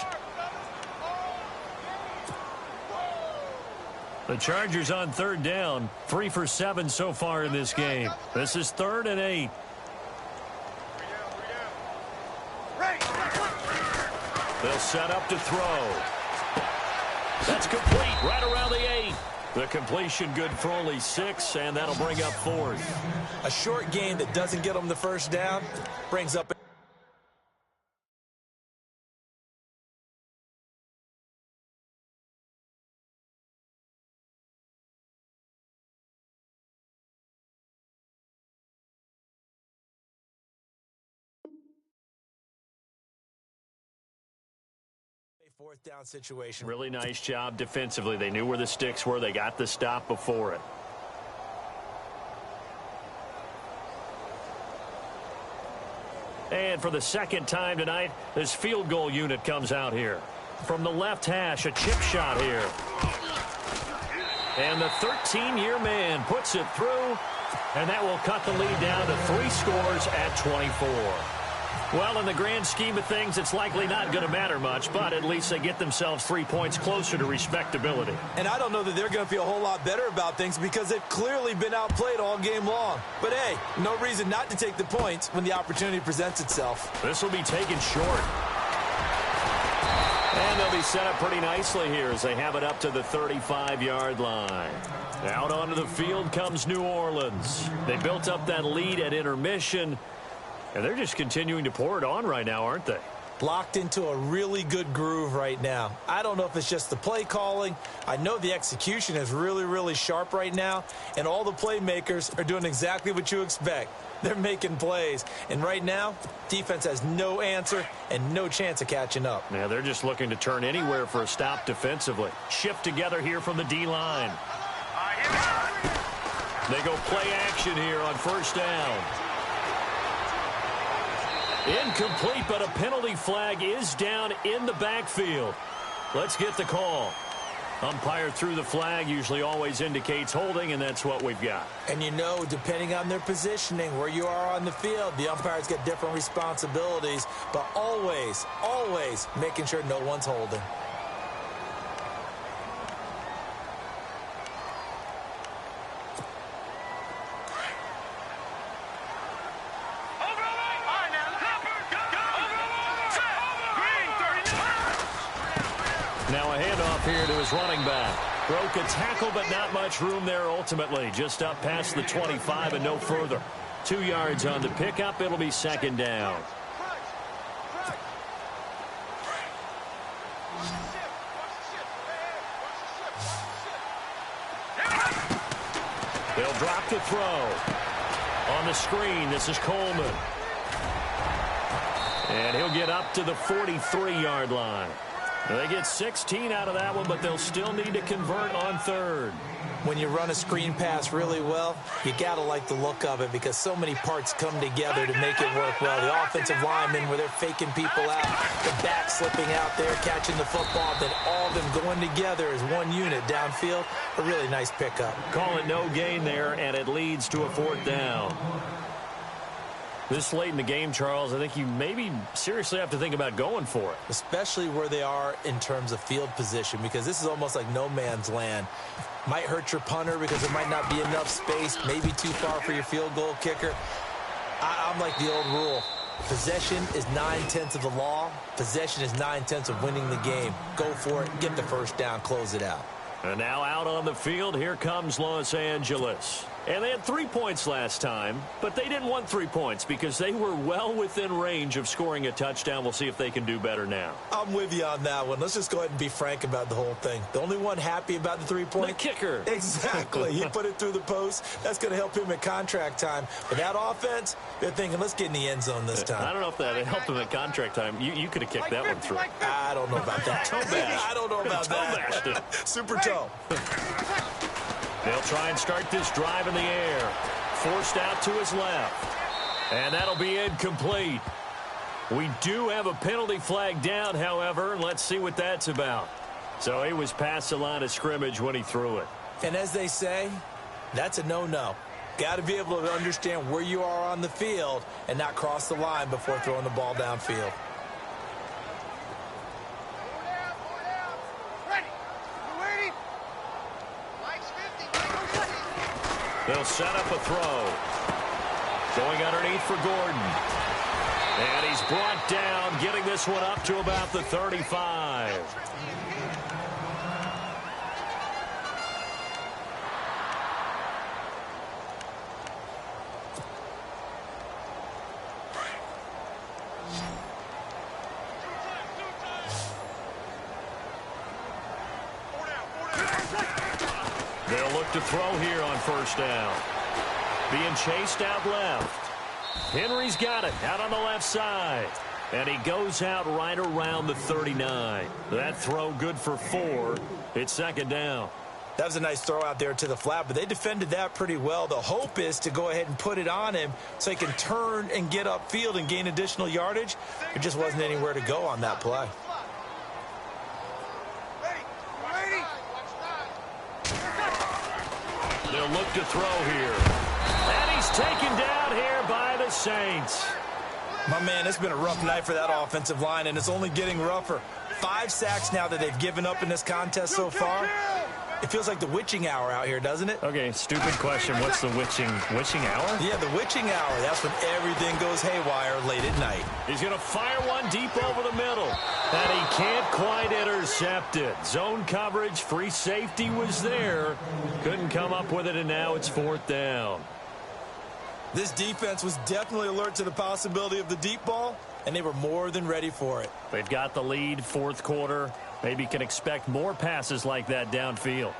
The Chargers on 3rd down. 3 for 7 so far in this game. This is 3rd and 8. They'll set up to throw. That's complete right around the 8. The completion good for only 6, and that'll bring up 4th. A short gain that doesn't get them the first down brings up. Fourth down situation. Really nice job defensively. They knew where the sticks were. They got the stop before it. And for the second time tonight, this field goal unit comes out here. From the left hash, a chip shot here. And the 13-year man puts it through, and that will cut the lead down to 3 scores at 24. Well, in the grand scheme of things, it's likely not going to matter much, but at least they get themselves 3 points closer to respectability. And I don't know that they're going to feel a whole lot better about things because they've clearly been outplayed all game long. But, hey, no reason not to take the points when the opportunity presents itself. This will be taken short. And they'll be set up pretty nicely here as they have it up to the 35-yard line. Out onto the field comes New Orleans. They built up that lead at intermission. And they're just continuing to pour it on right now, aren't they? Locked into a really good groove right now. I don't know if it's just the play calling. I know the execution is really, really sharp right now. And all the playmakers are doing exactly what you expect. They're making plays. And right now, defense has no answer and no chance of catching up. Yeah, they're just looking to turn anywhere for a stop defensively. Shift together here from the D-line. They go play action here on 1st down. Incomplete, but a penalty flag is down in the backfield. Let's get the call. Umpire threw the flag, usually always indicates holding, and that's what we've got. And you know, depending on their positioning, where you are on the field, the umpires get different responsibilities, but always, always making sure no one's holding. Now a handoff here to his running back. Broke a tackle, but not much room there ultimately. Just up past the 25 and no further. 2 yards on the pickup. It'll be second down. They'll drop the throw. On the screen, this is Coleman. And he'll get up to the 43-yard line. They get 16 out of that one, but they'll still need to convert on third. When you run a screen pass really well, you got to like the look of it because so many parts come together to make it work well. The offensive linemen where they're faking people out, the back slipping out there, catching the football, then all of them going together as one unit downfield. A really nice pickup. Call it no gain there, and it leads to a fourth down. This late in the game, Charles, I think you maybe seriously have to think about going for it. Especially where they are in terms of field position, because this is almost like no man's land. Might hurt your punter because there might not be enough space, maybe too far for your field goal kicker. I'm like the old rule. Possession is 9/10 of the law. Possession is 9/10 of winning the game. Go for it, get the first down, close it out. And now out on the field, here comes Los Angeles. And they had 3 points last time, but they didn't want 3 points because they were well within range of scoring a touchdown. We'll see if they can do better now. I'm with you on that one. Let's just go ahead and be frank about the whole thing. The only one happy about the 3-point? The kicker. Exactly. He put it through the post. That's going to help him at contract time. But that offense, they're thinking, let's get in the end zone this time. I don't know if that helped him at contract time. You could have kicked that one through. I don't know about that. Toe bash. I don't know about that. Toe bashed it. Super toe. They'll try and start this drive in the air. Forced out to his left. And that'll be incomplete. We do have a penalty flag down, however. Let's see what that's about. So he was past the line of scrimmage when he threw it. And as they say, that's a no-no. Got to be able to understand where you are on the field and not cross the line before throwing the ball downfield. They'll set up a throw. Going underneath for Gordon. And he's brought down, getting this one up to about the 35. They'll look to throw here on first down. Being chased out left. Henry's got it out on the left side. And he goes out right around the 39. That throw good for 4. It's second down. That was a nice throw out there to the flat, but they defended that pretty well. The hope is to go ahead and put it on him so he can turn and get upfield and gain additional yardage. There just wasn't anywhere to go on that play. They'll look to throw here. And he's taken down here by the Saints. My man, it's been a rough night for that offensive line, and it's only getting rougher. 5 sacks now that they've given up in this contest so far. It feels like the witching hour out here, doesn't it? Okay, stupid question. What's the witching hour? Yeah, the witching hour. That's when everything goes haywire late at night. He's going to fire one deep over the middle. And he can't quite intercept it. Zone coverage, free safety was there. Couldn't come up with it, and now it's fourth down. This defense was definitely alert to the possibility of the deep ball, and they were more than ready for it. They've got the lead, fourth quarter. Maybe can expect more passes like that downfield.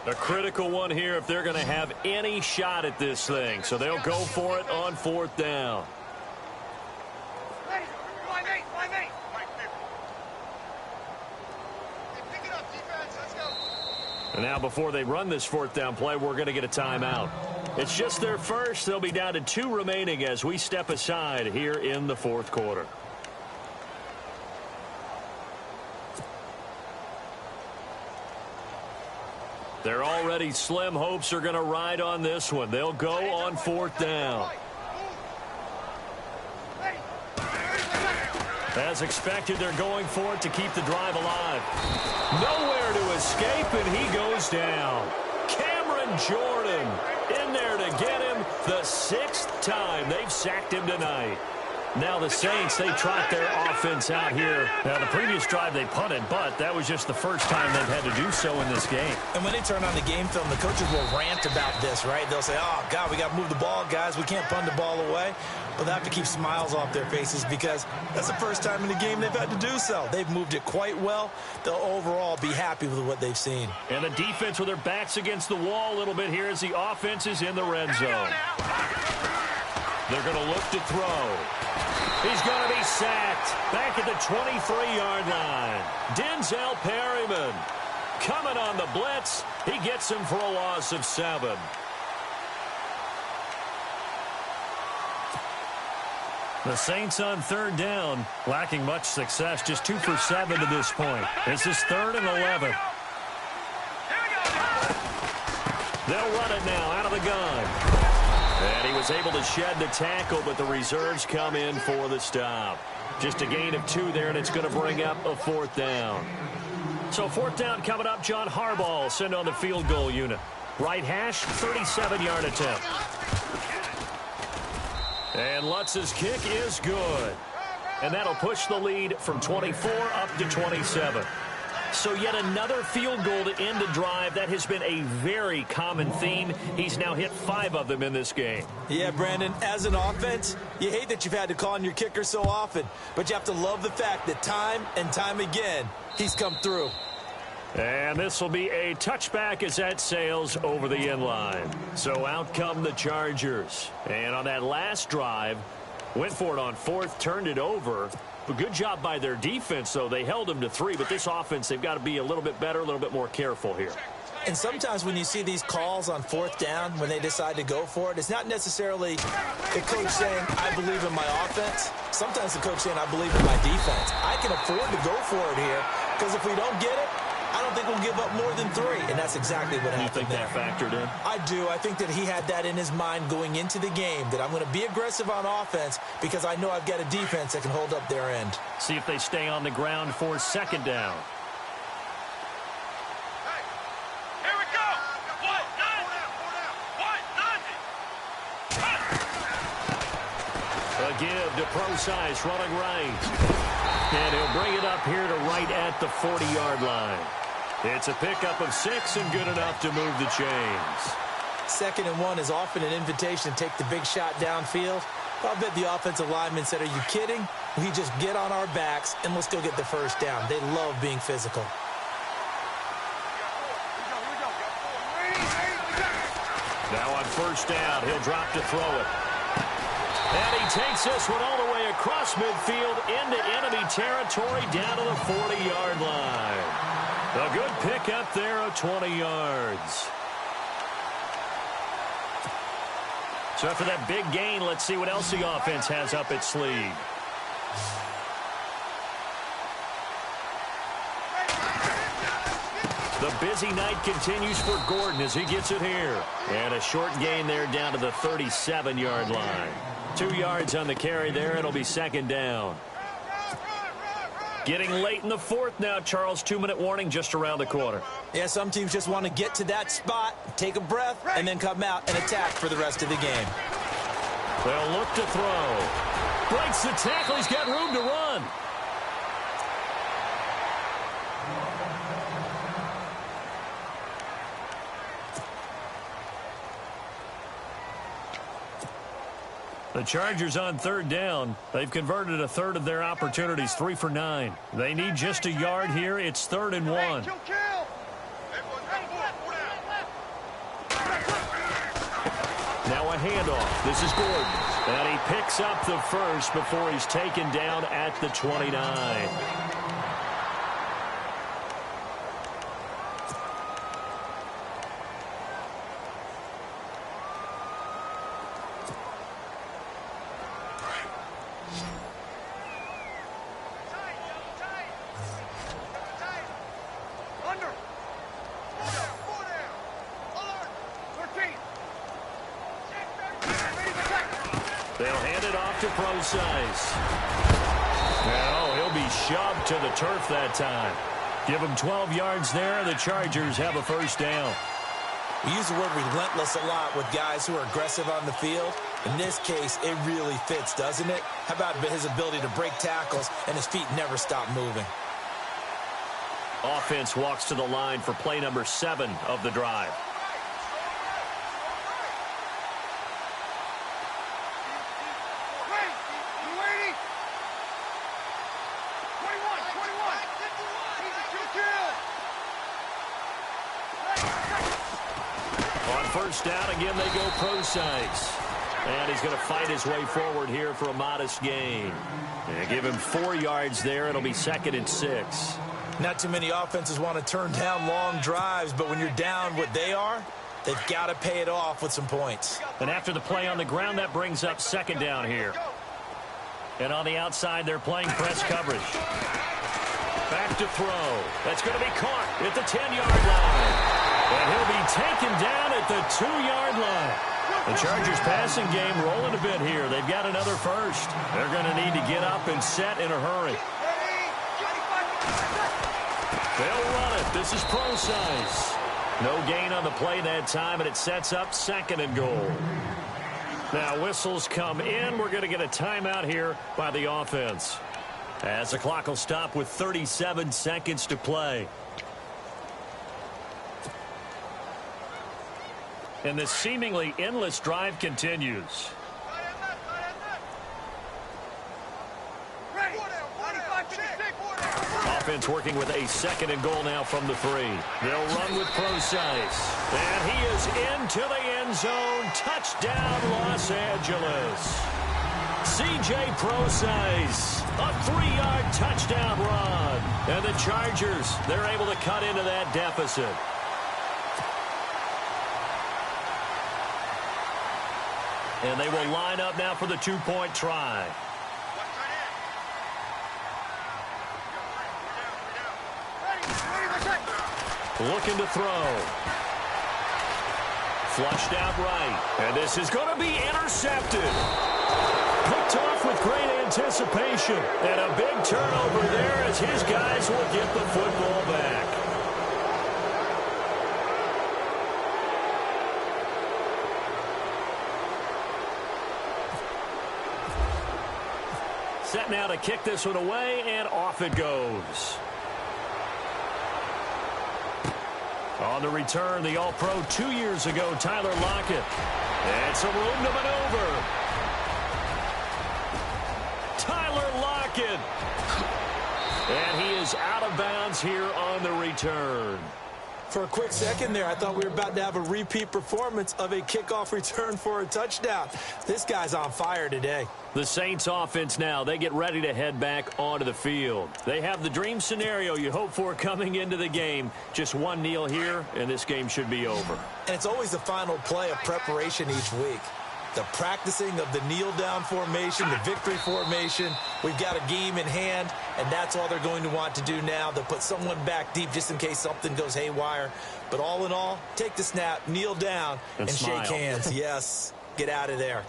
A critical one here if they're going to have any shot at this thing. So they'll go for it on fourth down. And now before they run this fourth down play, we're going to get a timeout. It's just their first. They'll be down to 2 remaining as we step aside here in the fourth quarter. Their already slim hopes are going to ride on this one. They'll go on 4th down. As expected, they're going for it to keep the drive alive. Nowhere to escape, and he goes down. Cameron Jordan in there to get him the 6th time they've sacked him tonight. Now the Saints, they trot their offense out here. Now the previous drive they punted, but that was just the first time they've had to do so in this game. And when they turn on the game film, the coaches will rant about this, right? They'll say, oh, God, we got to move the ball, guys. We can't punt the ball away. But they have to keep smiles off their faces because that's the first time in the game they've had to do so. They've moved it quite well. They'll overall be happy with what they've seen. And the defense with their backs against the wall a little bit here as the offense is in the red zone. They're going to look to throw. He's going to be sacked back at the 23-yard line. Denzel Perryman coming on the blitz. He gets him for a loss of 7. The Saints on 3rd down, lacking much success, just 2 for 7 to this point. This is 3rd and 11. They'll run it now out of the gun. And he was able to shed the tackle, but the reserves come in for the stop. Just a gain of 2 there, and it's going to bring up a 4th down. So 4th down coming up. John Harbaugh will send on the field goal unit. Right hash, 37-yard attempt. And Lutz's kick is good. And that'll push the lead from 24 up to 27. So yet another field goal to end the drive. That has been a very common theme. He's now hit 5 of them in this game. Yeah, Brandon, as an offense, you hate that you've had to call on your kicker so often, but you have to love the fact that time and time again, he's come through. And this will be a touchback as that sails over the end line. So out come the Chargers. And on that last drive, went for it on 4th, turned it over. But good job by their defense, though. They held them to 3, but this offense, they've got to be a little bit better, a little bit more careful here. And sometimes when you see these calls on 4th down, when they decide to go for it, it's not necessarily the coach saying, I believe in my offense. Sometimes the coach saying, I believe in my defense. I can afford to go for it here, because if we don't get it, I don't think we'll give up more than 3, and that's exactly what happened. You think that factored in? I do. I think that he had that in his mind going into the game, that I'm going to be aggressive on offense because I know I've got a defense that can hold up their end. See if they stay on the ground for 2nd down. Hey, here we go. What? Nothing. A give to Procise running right. And he'll bring it up here to right at the 40-yard line. It's a pickup of 6 and good enough to move the chains. 2nd and 1 is often an invitation to take the big shot downfield. I bet the offensive lineman said, are you kidding? We just get on our backs and let's go get the 1st down. They love being physical. Now on 1st down, he'll drop to throw it. And he takes this one all the way across midfield into enemy territory down to the 40-yard line. A good pickup there of 20 yards. So after that big gain, let's see what else the offense has up its sleeve. The busy night continues for Gordon as he gets it here. And a short gain there down to the 37-yard line. 2 yards on the carry there. It'll be 2nd down. Getting late in the 4th now, Charles. 2-minute warning just around the corner. Yeah, some teams just want to get to that spot, take a breath, and then come out and attack for the rest of the game. They'll look to throw. Breaks the tackle. He's got room to run. The Chargers on 3rd down. They've converted a 1/3 of their opportunities, 3 for 9. They need just a yard here. It's 3rd and 1. Now a handoff. This is Gordon. And he picks up the 1st before he's taken down at the 29. They'll hand it off to Procise. No, he'll be shoved to the turf that time. Give him 12 yards there. The Chargers have a first down. We use the word relentless a lot with guys who are aggressive on the field. In this case, it really fits, doesn't it? How about his ability to break tackles and his feet never stop moving? Offense walks to the line for play number 7 of the drive. On first down, again, they go Procise. And he's going to fight his way forward here for a modest gain. And give him 4 yards there. It'll be 2nd and 6. Not too many offenses want to turn down long drives, but when you're down what they are, they've got to pay it off with some points. And after the play on the ground, that brings up 2nd down here. And on the outside, they're playing press coverage. Back to throw. That's going to be caught at the 10-yard line. And he'll be taken down at the 2-yard line. The Chargers passing game rolling a bit here. They've got another first. They're going to need to get up and set in a hurry. They'll run it. This is Procise. No gain on the play that time, and it sets up 2nd and goal. Now whistles come in. We're going to get a timeout here by the offense, as the clock will stop with 37 seconds to play. And this seemingly endless drive continues. Offense working with a 2nd and goal now from the 3. They'll run with Procise. And he is into the end zone. Touchdown, Los Angeles. C.J. Procise, a 3-yard touchdown run. And the Chargers, they're able to cut into that deficit. And they will line up now for the 2-point try. Looking to throw. Flushed out right. And this is going to be intercepted. Picked off with great anticipation. And a big turnover there as his guys will get the football back. Set now to kick this one away, and off it goes. On the return, the All-Pro 2 years ago, Tyler Lockett. And some room to maneuver. Tyler Lockett. And he is out of bounds here on the return. For a quick second there, I thought we were about to have a repeat performance of a kickoff return for a touchdown. This guy's on fire today. The Saints offense now, they get ready to head back onto the field. They have the dream scenario you hope for coming into the game. Just one kneel here, and this game should be over. And it's always the final play of preparation each week. The practicing of the kneel-down formation, the victory formation. We've got a game in hand, and that's all they're going to want to do now. They'll put someone back deep just in case something goes haywire. But all in all, take the snap, kneel down, and shake hands. Yes, get out of there.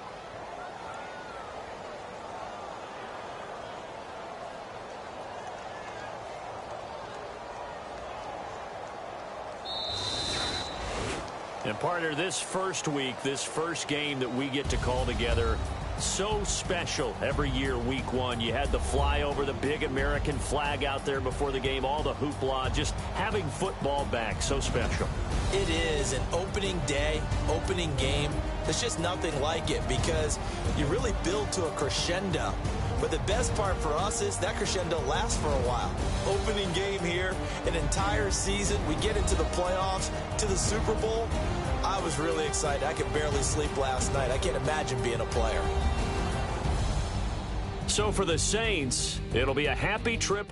And partner, this first week, this first game that we get to call together, so special every year, week 1. You had the flyover, the big American flag out there before the game, all the hoopla, just having football back, so special. It is an opening day, opening game. There's just nothing like it because you really build to a crescendo. But the best part for us is that crescendo lasts for a while. Opening game here, an entire season. We get into the playoffs, to the Super Bowl. I was really excited. I could barely sleep last night. I can't imagine being a player. So for the Saints, it'll be a happy trip.